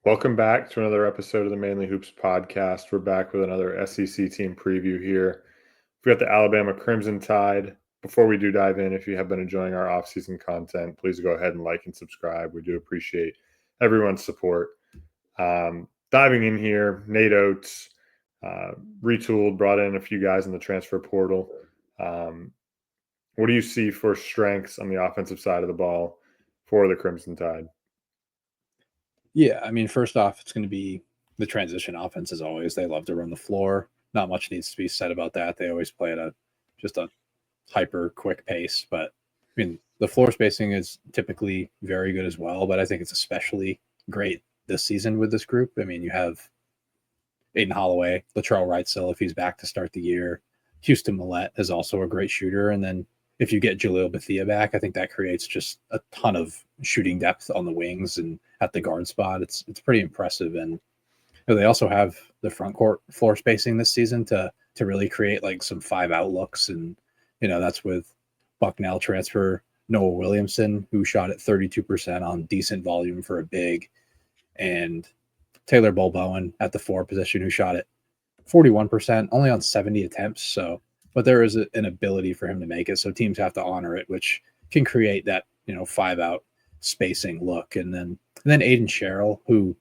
Welcome back to another episode of the Mainly Hoops podcast. We're back with another SEC team preview here. We've got the Alabama Crimson Tide. Before we do dive in, if you have been enjoying our off-season content, please go ahead and like and subscribe. We do appreciate everyone's support. Diving in here, Nate Oats, retooled, brought in a few guys in the transfer portal. What do you see for strengths on the offensive side of the ball for the Crimson Tide? Yeah, I mean, first off, it's going to be the transition offense as always. They love to run the floor. Not much needs to be said about that. They always play at just a hyper quick pace. But I mean, the floor spacing is typically very good as well. But I think it's especially great this season with this group. I mean, you have Aiden Holloway, Latrell Wrightsell if he's back to start the year. Houston Millette is also a great shooter. And then if you get Jaleel Bethia back, I think that creates just a ton of shooting depth on the wings and at the guard spot. It's pretty impressive. And they also have the front court floor spacing this season to really create like some 5-out looks. And, that's with Bucknell transfer Noah Williamson, who shot at 32% on decent volume for a big, and Taylor Bolbowen at the 4 position, who shot at 41%, only on 70 attempts. So, but there is an ability for him to make it. So teams have to honor it, which can create that, 5-out spacing look. And then Aiden Sherrill, who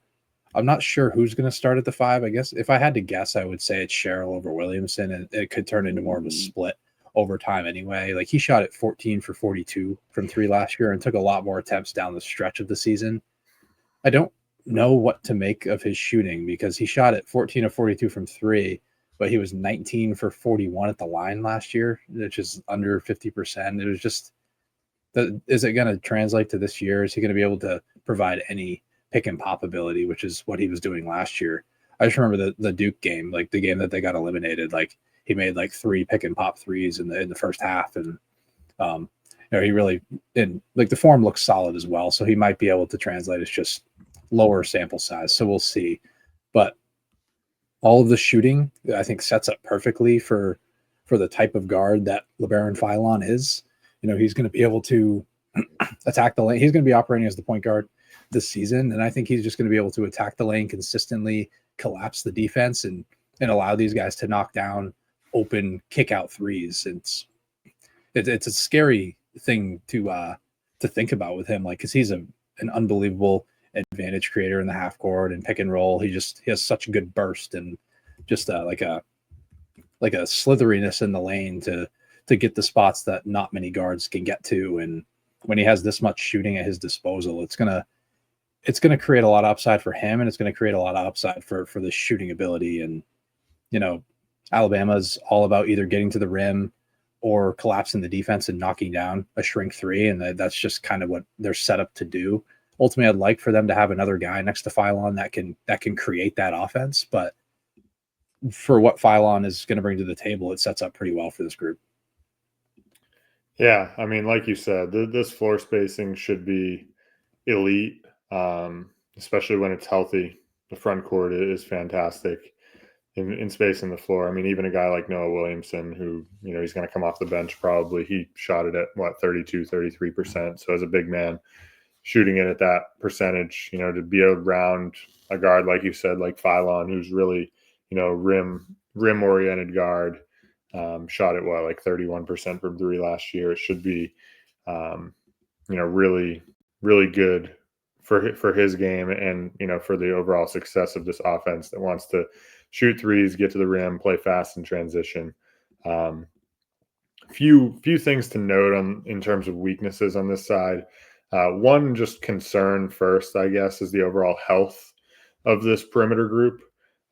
I'm not sure who's going to start at the 5. I guess if I had to guess, I would say it's Sherrill over Williamson, and it could turn into more of a split over time anyway. Like he shot at 14 for 42 from 3 last year and took a lot more attempts down the stretch of the season. I don't know what to make of his shooting because he shot at 14 of 42 from 3, but he was 19 for 41 at the line last year, which is under 50%. It was just, is it going to translate to this year? Is he going to be able to provide any pick and pop ability, which is what he was doing last year? I just remember the Duke game, like the game that they got eliminated, like he made like 3 pick and pop threes in the first half. And, he really, and like the form looks solid as well. So he might be able to translate. It's just lower sample size. So we'll see. But all of the shooting, I think, sets up perfectly for the type of guard that LeBaron Philon is. He's going to be able to attack the lane. He's going to be operating as the point guard this season, and I think he's just going to be able to attack the lane consistently, collapse the defense, and allow these guys to knock down open kick-out threes. It's a scary thing to think about with him, like because he's an unbelievable advantage creator in the half court and pick and roll. He has such a good burst and just like a slitheriness in the lane to get the spots that not many guards can get to. And when he has this much shooting at his disposal, it's gonna create a lot of upside for him, and it's gonna create a lot of upside for the shooting ability. And Alabama's all about either getting to the rim or collapsing the defense and knocking down a shrink 3, and that's just kind of what they're set up to do. Ultimately, I'd like for them to have another guy next to Philon that can create that offense. But for what Philon is going to bring to the table, it sets up pretty well for this group. Yeah, I mean, like you said, this floor spacing should be elite, especially when it's healthy. The front court is fantastic in spacing the floor. I mean, even a guy like Noah Williamson, who, he's going to come off the bench probably, he shot it at, 32, 33%. So as a big man, shooting it at that percentage, to be around a guard, like you said, like Philon, who's really, rim-oriented guard, shot at like 31% from 3 last year. It should be, really, really good for his game and, for the overall success of this offense that wants to shoot threes, get to the rim, play fast in transition. Few things to note in terms of weaknesses on this side. One just concern first, I guess, is the overall health of this perimeter group.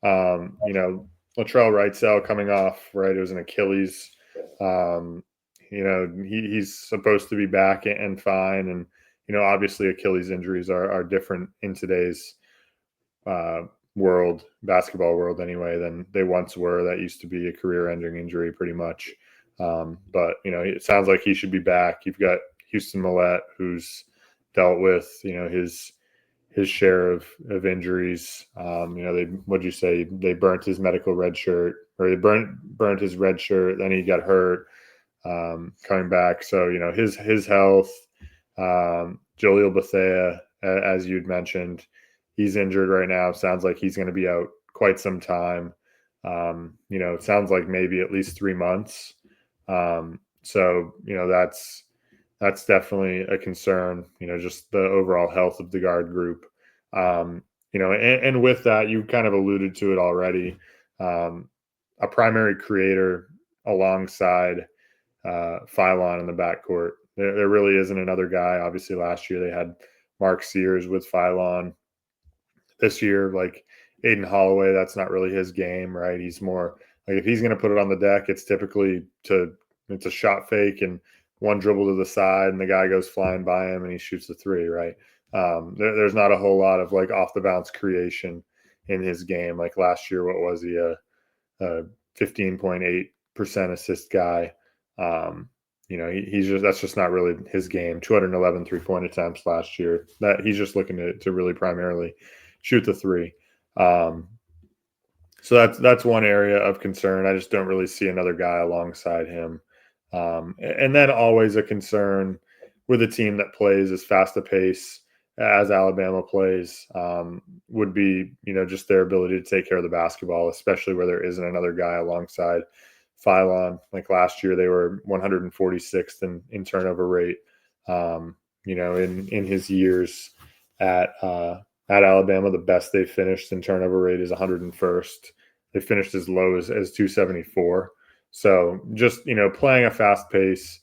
Latrell Wrightsell coming off, right? It was an Achilles. He's supposed to be back and fine. And, obviously Achilles injuries are different in today's world, basketball world anyway, than they once were. That used to be a career-ending injury pretty much. But, it sounds like he should be back. You've got Houston Millette, who's dealt with, his share of injuries. What'd you say? They burnt his medical red shirt, or they burnt his red shirt. Then he got hurt coming back. So, his health, Jaleel Bethea, as you'd mentioned, He's injured right now. Sounds like he's going to be out quite some time. It sounds like maybe at least 3 months. So that's definitely a concern. Just the overall health of the guard group. And with that, you kind of alluded to it already. A primary creator alongside Phylon in the backcourt. There really isn't another guy. Obviously, last year they had Mark Sears with Phylon. This year, like Aiden Holloway, that's not really his game, right? He's more like if he's going to put it on the deck, it's typically it's a shot fake and one dribble to the side, and the guy goes flying by him and he shoots the three, right? There's not a whole lot of like off the bounce creation in his game. Like last year, what was he? A 15.8% assist guy. He's just that's just not really his game. 211 3-point attempts last year. That he's just looking to really primarily shoot the three. So that's one area of concern. I just don't really see another guy alongside him. And then always a concern with a team that plays as fast a pace as Alabama plays would be, just their ability to take care of the basketball, especially where there isn't another guy alongside Phylon. Like last year, they were 146th in turnover rate. In his years at Alabama, the best they finished in turnover rate is 101st. They finished as low as 274. So just, playing a fast pace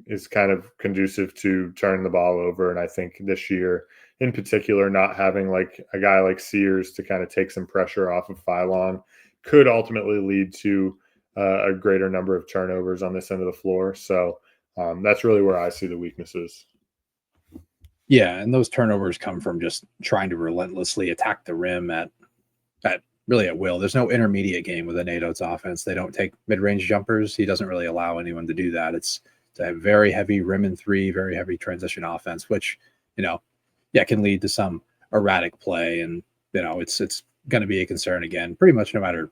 is kind of conducive to turning the ball over. And I think this year in particular, not having like a guy like Sears to kind of take some pressure off of Phylon could ultimately lead to a greater number of turnovers on this end of the floor. So that's really where I see the weaknesses. Yeah, and those turnovers come from just trying to relentlessly attack the rim at really at will. There's no intermediate game with a Nate Oats offense. They don't take mid-range jumpers. He doesn't really allow anyone to do that. It's a very heavy rim and three, very heavy transition offense, which, can lead to some erratic play. And, it's going to be a concern again, pretty much no matter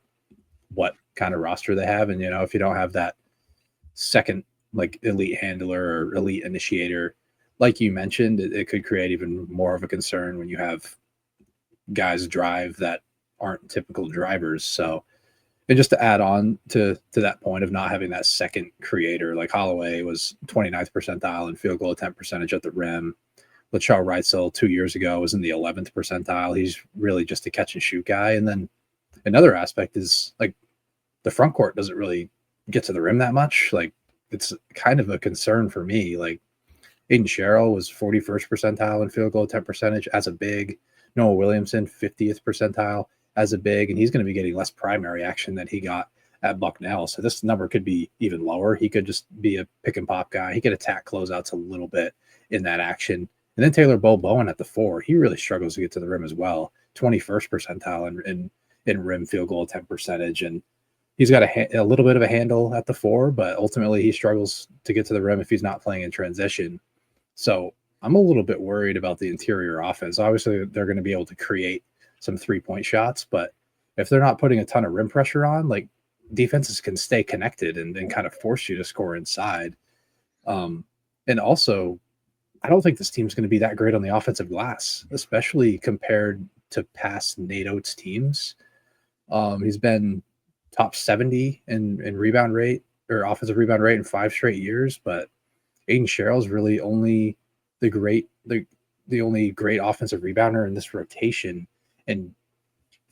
what kind of roster they have. And, if you don't have that second, like elite handler or elite initiator, like you mentioned, it could create even more of a concern when you have guys drive that aren't typical drivers. So, and just to add on to that point of not having that second creator, like Holloway was 29th percentile in field goal attempt percentage at the rim. Latrell Wrightsell 2 years ago was in the 11th percentile. He's really just a catch and shoot guy. And then another aspect is like the front court doesn't really get to the rim that much. Like it's kind of a concern for me. Like Aiden Sherrill was 41st percentile in field goal attempt percentage as a big. Noah Williamson, 50th percentile as a big, and he's going to be getting less primary action than he got at Bucknell. So this number could be even lower. He could just be a pick and pop guy. He could attack closeouts a little bit in that action. And then Taylor Bowen at the 4, he really struggles to get to the rim as well. 21st percentile in rim field goal attempt percentage. And he's got a little bit of a handle at the 4, but ultimately he struggles to get to the rim if he's not playing in transition. So I'm a little bit worried about the interior offense. Obviously, they're going to be able to create some 3-point shots, but if they're not putting a ton of rim pressure on, like defenses can stay connected and kind of force you to score inside. And also, I don't think this team's going to be that great on the offensive glass, especially compared to past Nate Oats teams. He's been top 70 in rebound rate or offensive rebound rate in 5 straight years, but Aiden Sherrill's really only the only great offensive rebounder in this rotation. And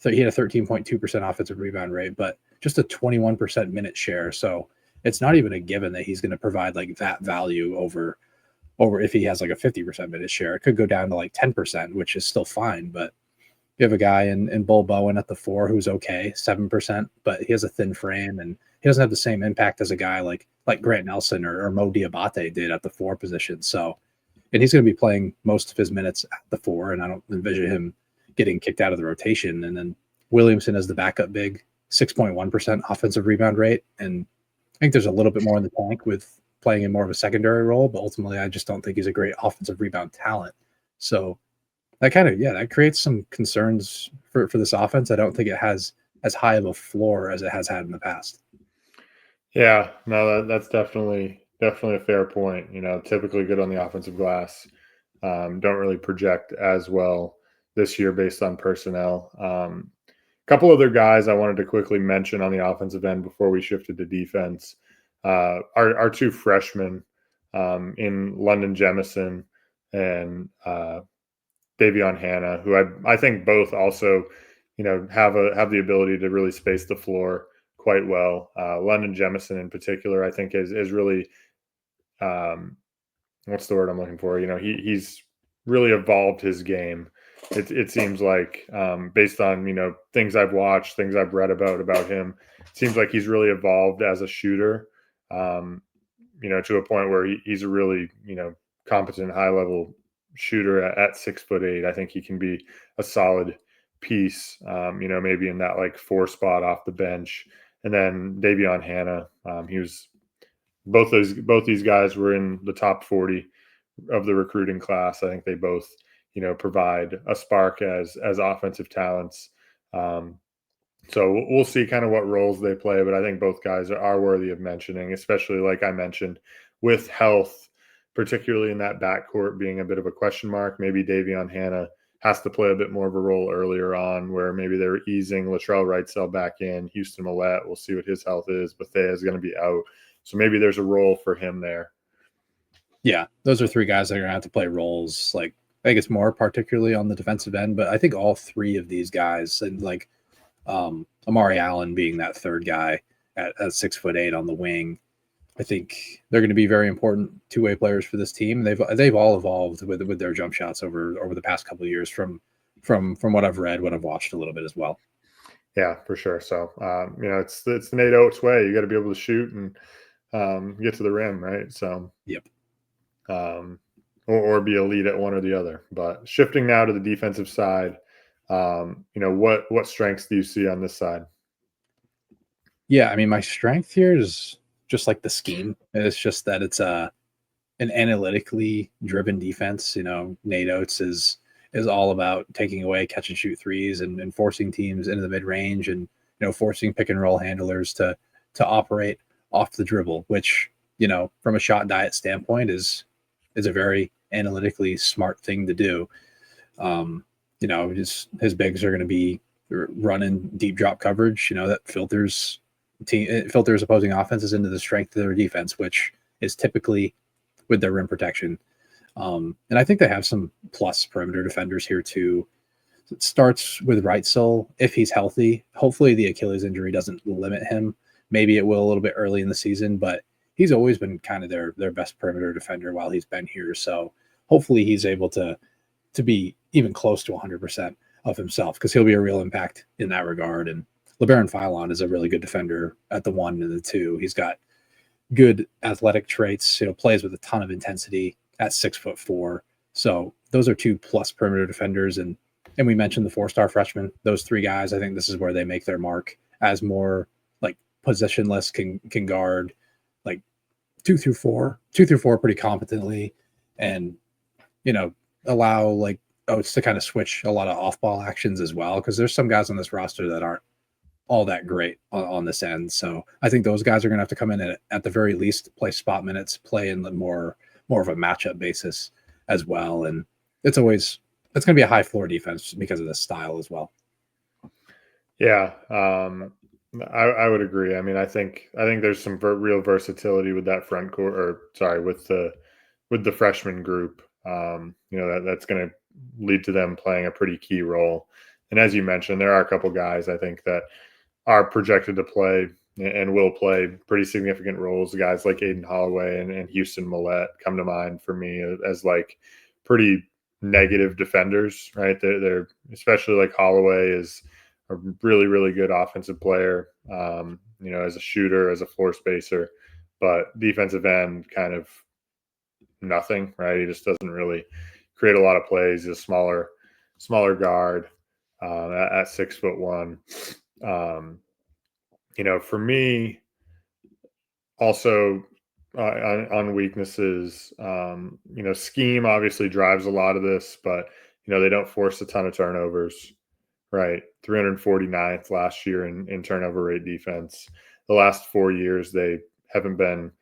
he had a 13.2% offensive rebound rate, but just a 21% minute share. So it's not even a given that he's going to provide like that value over if he has like a 50% minute share. It could go down to like 10%, which is still fine. But you have a guy in Bull Bowen at the 4 who's okay, 7%, but he has a thin frame and he doesn't have the same impact as a guy like Grant Nelson or Mo Diabate did at the 4 position. So, and he's going to be playing most of his minutes at the 4, and I don't envision him getting kicked out of the rotation. And then Williamson as the backup big, 6.1% offensive rebound rate. And I think there's a little bit more in the tank with playing in more of a secondary role, but ultimately I just don't think he's a great offensive rebound talent. So that that creates some concerns for this offense. I don't think it has as high of a floor as it has had in the past. Yeah, no, that's definitely a fair point. Typically good on the offensive glass. Don't really project as well this year based on personnel. Couple other guys I wanted to quickly mention on the offensive end before we shifted to defense. Our two freshmen in London Jemison and Davion Hannah, who I think both also, have the ability to really space the floor quite well. London Jemison in particular, I think is really what's the word I'm looking for? He's really evolved his game. It seems like based on things I've watched, things I've read about him, it seems like he's really evolved as a shooter. To a point where he's a really competent high level shooter at 6'8". I think he can be a solid piece. Maybe in that like 4 spot off the bench. And then Davion Hannah, he was both these guys were in the top 40 of the recruiting class. I think they both provide a spark as offensive talents. So we'll see kind of what roles they play, but I think both guys are worthy of mentioning, especially like I mentioned with health, particularly in that backcourt being a bit of a question mark. Maybe Davion Hannah has to play a bit more of a role earlier on, where maybe they're easing Latrell Wrightsell back in. Houston Millette, we'll see what his health is. Bethea is going to be out, so maybe there's a role for him there. Yeah, those are 3 guys that are going to have to play roles. Like, I think it's more particularly on the defensive end, but I think all 3 of these guys, and like Amari Allen being that 3rd guy at 6'8" on the wing, I think they're going to be very important 2-way players for this team. They've all evolved with their jump shots over the past couple of years from what I've read, what I've watched a little bit as well. Yeah, for sure. So it's the Nate Oats way. You got to be able to shoot and get to the rim, right? So yep. Or be elite at one or the other. But shifting now to the defensive side, what strengths do you see on this side? Yeah, I mean, my strength here is just like the scheme. It's just that it's an analytically driven defense. Nate Oats is all about taking away catch and shoot threes and forcing teams into the mid range and forcing pick and roll handlers to operate off the dribble, which from a shot diet standpoint is a very analytically smart thing to do. His bigs are going to be running deep drop coverage. That filters opposing offenses into the strength of their defense, which is typically with their rim protection. And I think they have some plus perimeter defenders here too. It starts with Wrightsell. If he's healthy, hopefully the Achilles injury doesn't limit him. Maybe it will a little bit early in the season, but he's always been kind of their best perimeter defender while he's been here. So hopefully he's able to be even close to 100% of himself, because he'll be a real impact in that regard. And LeBaron Philon is a really good defender at the 1 and the 2. He's got good athletic traits, plays with a ton of intensity at 6'4". So those are 2 plus perimeter defenders. And we mentioned the 4-star freshman, those 3 guys, I think this is where they make their mark as more like positionless, can guard like 2 through 4 pretty competently, and, allow like Oates to kind of switch a lot of off-ball actions as well, because there's some guys on this roster that aren't all that great on this end. So I think those guys are going to have to come in at the very least play spot minutes, play in the more of a matchup basis as well. And it's going to be a high floor defense because of this style as well. Yeah, I would agree. I mean, I think there's some real versatility with that front court, or sorry, with the freshman group. That's going to lead to them playing a pretty key role. And as you mentioned, there are a couple guys I think that are projected to play and will play pretty significant roles. Guys like Aiden Holloway and Houston Millette come to mind for me as like pretty negative defenders, right? They're especially like Holloway is a really, really good offensive player, as a shooter, as a floor spacer, but defensive end kind of nothing, right? He just doesn't really create a lot of plays. He's a smaller guard at 6'1". For me, also on weaknesses, scheme obviously drives a lot of this, but they don't force a ton of turnovers, right? 349th last year in turnover rate defense. The last 4 years they haven't been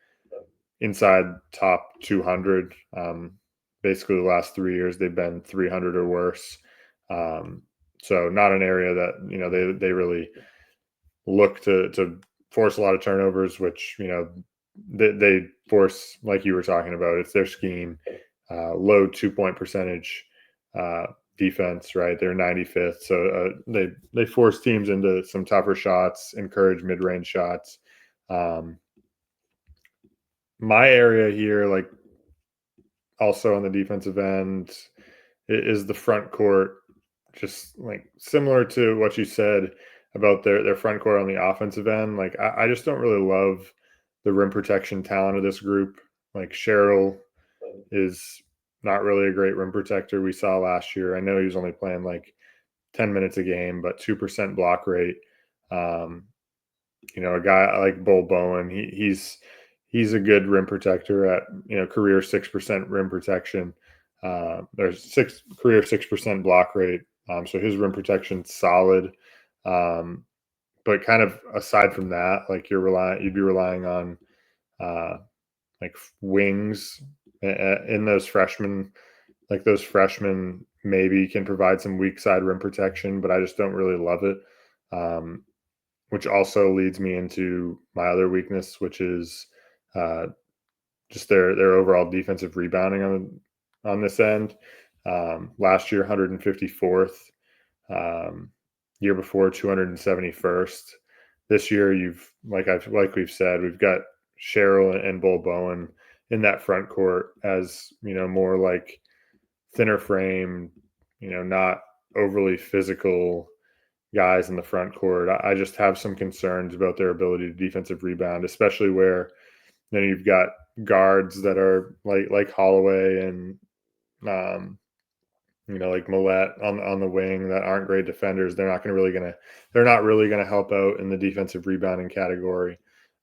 inside top 200. Basically, the last 3 years they've been 300 or worse. So not an area that, they really look to force a lot of turnovers, which, they force, like you were talking about. It's their scheme, low 2-point percentage defense, right? They're 95th. So they force teams into some tougher shots, encourage mid-range shots. My area here, like also on the defensive end, is the front court. Just like similar to what you said about their front court on the offensive end. Like I just don't really love the rim protection talent of this group. Like Cheryl is not really a great rim protector. We saw last year. I know he was only playing like 10 minutes a game, but 2% block rate. Um, a guy like Bull Bowen, he's a good rim protector at career 6% rim protection. There's career 6% block rate. So his rim protection's solid. But kind of aside from that, like you'd be relying on like wings in those freshmen. Like those freshmen maybe can provide some weak side rim protection, but I just don't really love it. Which also leads me into my other weakness, which is just their overall defensive rebounding on this end. Last year, 154th. Year before, 271st. This year, like we've said, we've got Cheryl and Bull Bowen in that front court as more like thinner frame, not overly physical guys in the front court. I just have some concerns about their ability to defensive rebound, especially where you've got guards that are like Holloway and like Millette on the wing that aren't great defenders. They're not really gonna help out in the defensive rebounding category.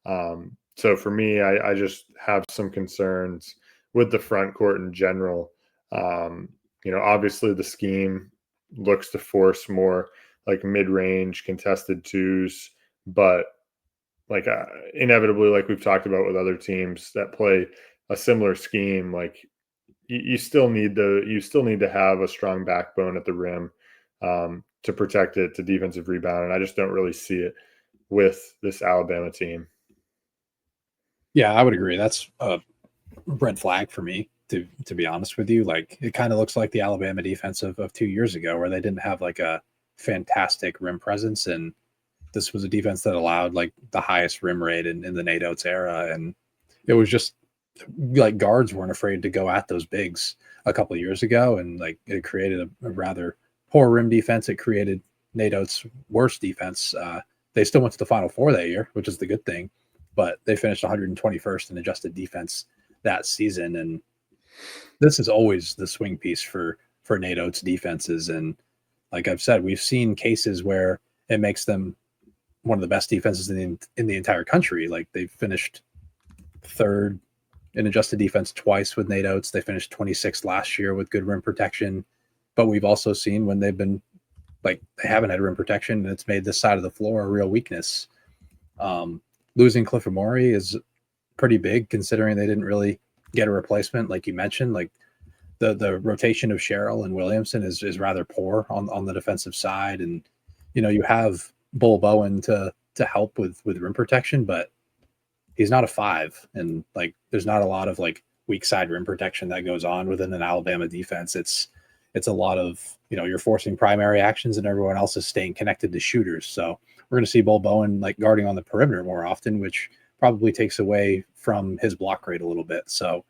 So for me, I just have some concerns with the front court in general. Obviously the scheme looks to force more like mid-range contested twos, but like inevitably, like we've talked about with other teams that play a similar scheme, like you still need to have a strong backbone at the rim to protect it to defensive rebound, and I just don't really see it with this Alabama team. Yeah, I would agree. That's a red flag for me, to be honest with you. Like it kind of looks like the Alabama defense of 2 years ago, where they didn't have like a fantastic rim presence, and this was a defense that allowed like the highest rim rate in the Nate Oats era, and it was just like guards weren't afraid to go at those bigs a couple of years ago, and like it created a rather poor rim defense. It created Nate Oats' worst defense. They still went to the Final Four that year, which is the good thing, but they finished 121st in adjusted defense that season, and this is always the swing piece for Nate Oats defenses. And like I've said, we've seen cases where it makes them one of the best defenses in the entire country. Like they finished third in adjusted defense twice with Nate Oats. They finished 26th last year with good rim protection. But we've also seen when they've been like they haven't had rim protection, and it's made this side of the floor a real weakness. Losing Cliff Amore is pretty big considering they didn't really get a replacement, like you mentioned. Like the rotation of Cheryl and Williamson is rather poor on the defensive side, and you have Bull Bowen to help with rim protection, but he's not a 5, and like there's not a lot of like weak side rim protection that goes on within an Alabama defense. It's a lot of you're forcing primary actions, and everyone else is staying connected to shooters. So we're going to see Bull Bowen like guarding on the perimeter more often, which probably takes away from his block rate a little bit. So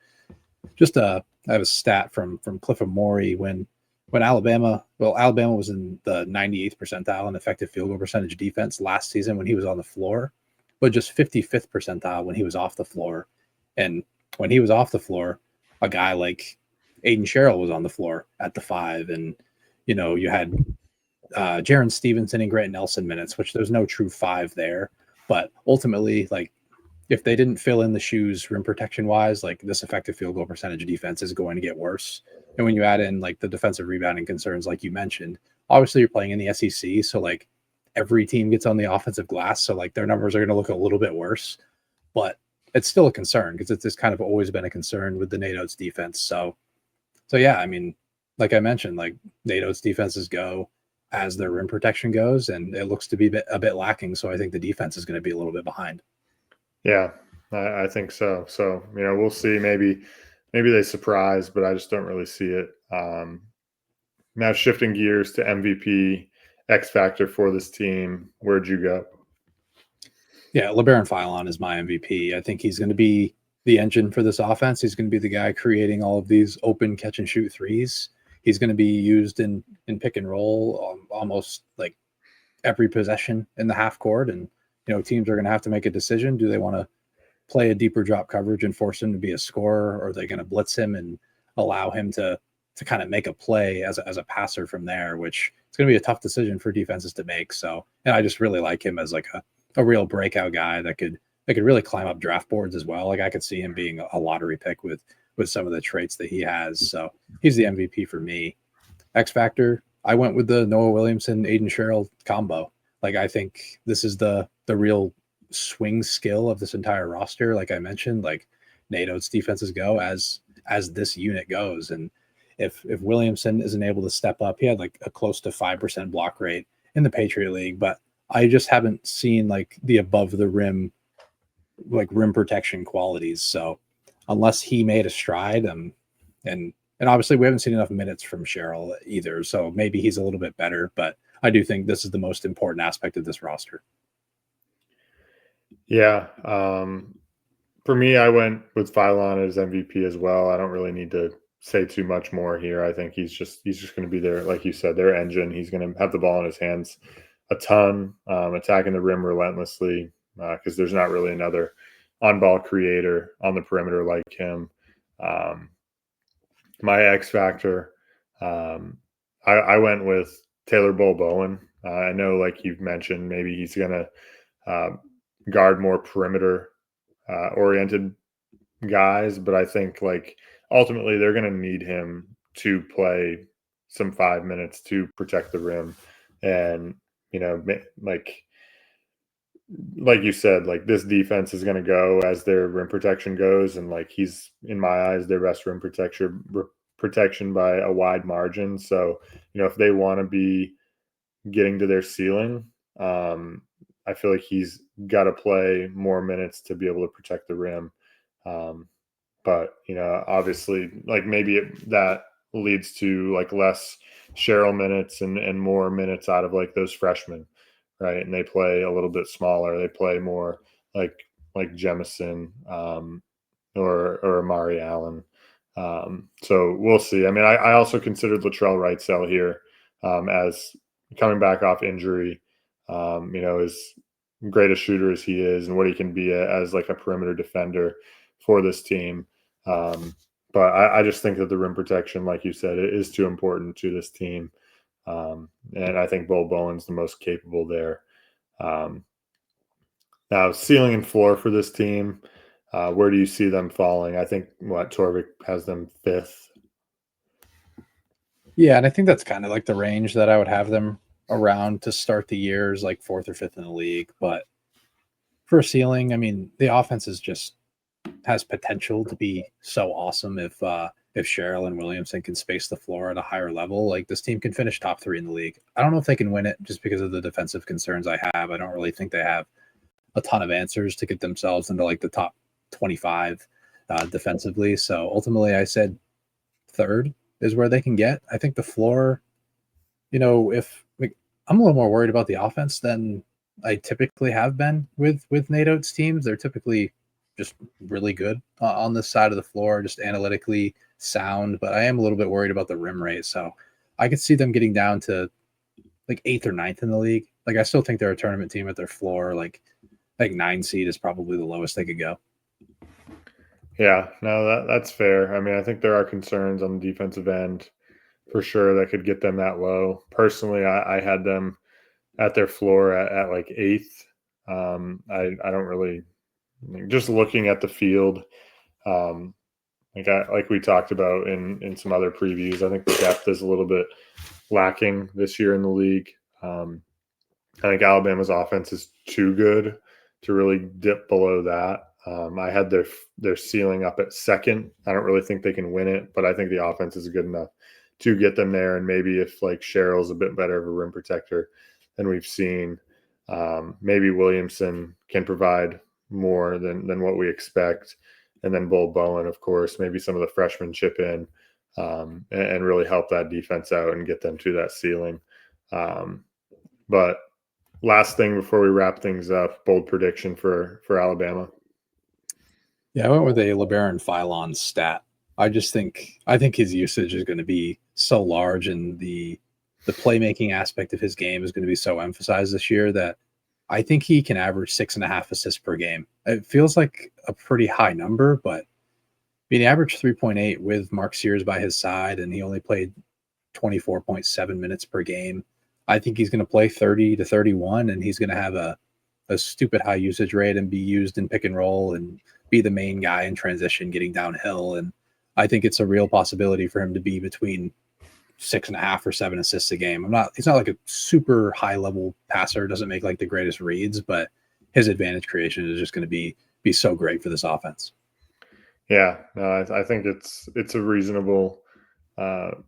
just I have a stat from Cliff Amore when Alabama was in the 98th percentile in effective field goal percentage defense last season when he was on the floor, but just 55th percentile when he was off the floor. And when he was off the floor, a guy like Aiden Sherrill was on the floor at the 5, and you had Jaron Stevenson and Grant Nelson minutes, which there's no true 5 there. But ultimately, like if they didn't fill in the shoes rim protection wise, like this effective field goal percentage defense is going to get worse. And when you add in like the defensive rebounding concerns, like you mentioned, obviously you're playing in the SEC, so like every team gets on the offensive glass, so like their numbers are going to look a little bit worse, but it's still a concern because it's kind of always been a concern with the Nate Oats defense. So yeah, I mean, like I mentioned, like Nate Oats defenses go as their rim protection goes, and it looks to be a bit lacking. So I think the defense is going to be a little bit behind. Yeah, I think so. So we'll see. Maybe they surprise, but I just don't really see it. Now shifting gears to MVP X factor for this team, where'd you go? Yeah, LeBaron Philon is my MVP. I think he's going to be the engine for this offense. He's going to be the guy creating all of these open catch and shoot threes. He's going to be used in pick and roll almost like every possession in the half court. And teams are going to have to make a decision. Do they want to play a deeper drop coverage and force him to be a scorer, or are they going to blitz him and allow him to kind of make a play as a passer from there, which it's going to be a tough decision for defenses to make. So, and I just really like him as like a real breakout guy that could really climb up draft boards as well. Like I could see him being a lottery pick with some of the traits that he has. So he's the MVP for me. X Factor, I went with the Noah Williamson, Aiden Sherrill combo. Like I think this is the real swing skill of this entire roster. Like I mentioned, like Nate Oats defenses go as this unit goes. And if Williamson isn't able to step up, he had like a close to 5% block rate in the Patriot League, but I just haven't seen like the above the rim, like rim protection qualities. So unless he made a stride, and obviously we haven't seen enough minutes from Sherrill either. So maybe he's a little bit better, but I do think this is the most important aspect of this roster. Yeah. For me, I went with Philon as MVP as well. I don't really need to say too much more here. I think he's just going to be there, like you said, their engine. He's going to have the ball in his hands a ton, attacking the rim relentlessly because there's not really another on-ball creator on the perimeter like him. My X factor, I went with Taylor Bull Bowen. I know, like you've mentioned, maybe he's going to guard more perimeter oriented guys, but I think like ultimately they're going to need him to play some 5 minutes to protect the rim. And like you said, like this defense is going to go as their rim protection goes, and like he's in my eyes their best rim protection by a wide margin. So if they want to be getting to their ceiling, I feel like he's got to play more minutes to be able to protect the rim. But obviously, like maybe that leads to like less Sherrill minutes and more minutes out of like those freshmen, right? And they play a little bit smaller. They play more like Jemison or Amari Allen. So we'll see. I mean, I also considered Latrell Wrightsell here as coming back off injury. As great a shooter as he is and what he can be as like a perimeter defender for this team. But I just think that the rim protection, like you said, it is too important to this team. And I think Bull Bowen's the most capable there. Now, ceiling and floor for this team, where do you see them falling? I think Torvik has them 5th. Yeah, and I think that's kind of like the range that I would have them around to start the year is like 4th or 5th in the league. But for a ceiling, I mean, the offense is just has potential to be so awesome if Sherrill and Williamson can space the floor at a higher level. Like this team can finish top 3 in the league. I don't know if they can win it just because of the defensive concerns I have. I don't really think they have a ton of answers to get themselves into like the top 25 defensively. So ultimately, I said 3rd is where they can get. I think the floor, if like, I'm a little more worried about the offense than I typically have been with Nate Oats teams. They're typically just really good on this side of the floor, just analytically sound. But I am a little bit worried about the rim rate. So I could see them getting down to like 8th or 9th in the league. Like I still think they're a tournament team at their floor. Like 9 seed is probably the lowest they could go. Yeah, no, that's fair. I mean, I think there are concerns on the defensive end for sure that could get them that low. Personally, I had them at their floor at like 8th. I don't really just looking at the field. Like we talked about in some other previews, I think the depth is a little bit lacking this year in the league. I think Alabama's offense is too good to really dip below that. I had their ceiling up at 2nd. I don't really think they can win it, but I think the offense is good enough to get them there. And maybe if like Sherrill's a bit better of a rim protector than we've seen, maybe Williamson can provide more than what we expect. And then Bull Bowen, of course, maybe some of the freshmen chip in and really help that defense out and get them to that ceiling. But last thing before we wrap things up, bold prediction for Alabama. Yeah, I went with a LeBaron Philon stat. I think his usage is going to be so large, and the playmaking aspect of his game is going to be so emphasized this year that I think he can average 6.5 assists per game. It feels like a pretty high number, but he averaged 3.8 with Mark Sears by his side, and he only played 24.7 minutes per game. I think he's going to play 30 to 31, and he's going to have a stupid high usage rate and be used in pick and roll and be the main guy in transition getting downhill. And I think it's a real possibility for him to be between 6.5 or 7 assists a game. He's not like a super high level passer, doesn't make like the greatest reads, but his advantage creation is just going to be so great for this offense. Yeah, no, I think it's a reasonable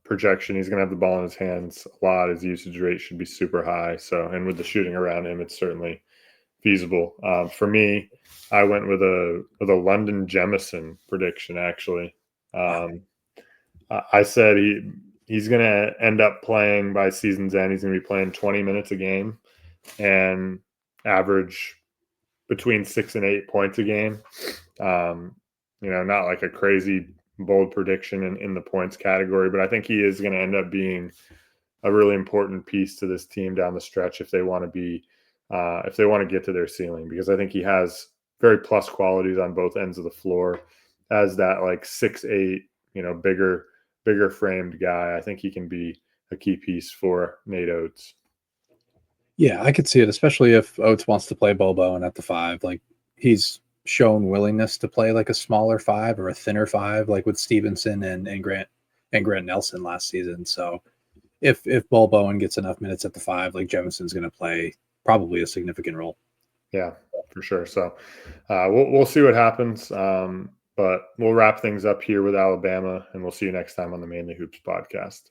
projection. He's going to have the ball in his hands a lot. His usage rate should be super high. So, and with the shooting around him, it's certainly feasible. For me, I went with a London Jemison prediction. Actually, I said he's going to end up playing by season's end. He's going to be playing 20 minutes a game and average between 6 and 8 points a game. Not like a crazy bold prediction in the points category, but I think he is going to end up being a really important piece to this team down the stretch if they want to get to their ceiling, because I think he has very plus qualities on both ends of the floor as that like 6'8", bigger framed guy. I think he can be a key piece for Nate Oats. Yeah, I could see it, especially if Oates wants to play Bobo and at the 5. Like, he's shown willingness to play like a smaller 5 or a thinner 5, like with Stevenson and Grant Nelson last season. So if Bull Bowen gets enough minutes at the 5, like Jemison's going to play probably a significant role. Yeah, for sure. So we'll see what happens. But we'll wrap things up here with Alabama, and we'll see you next time on the Mainly Hoops podcast.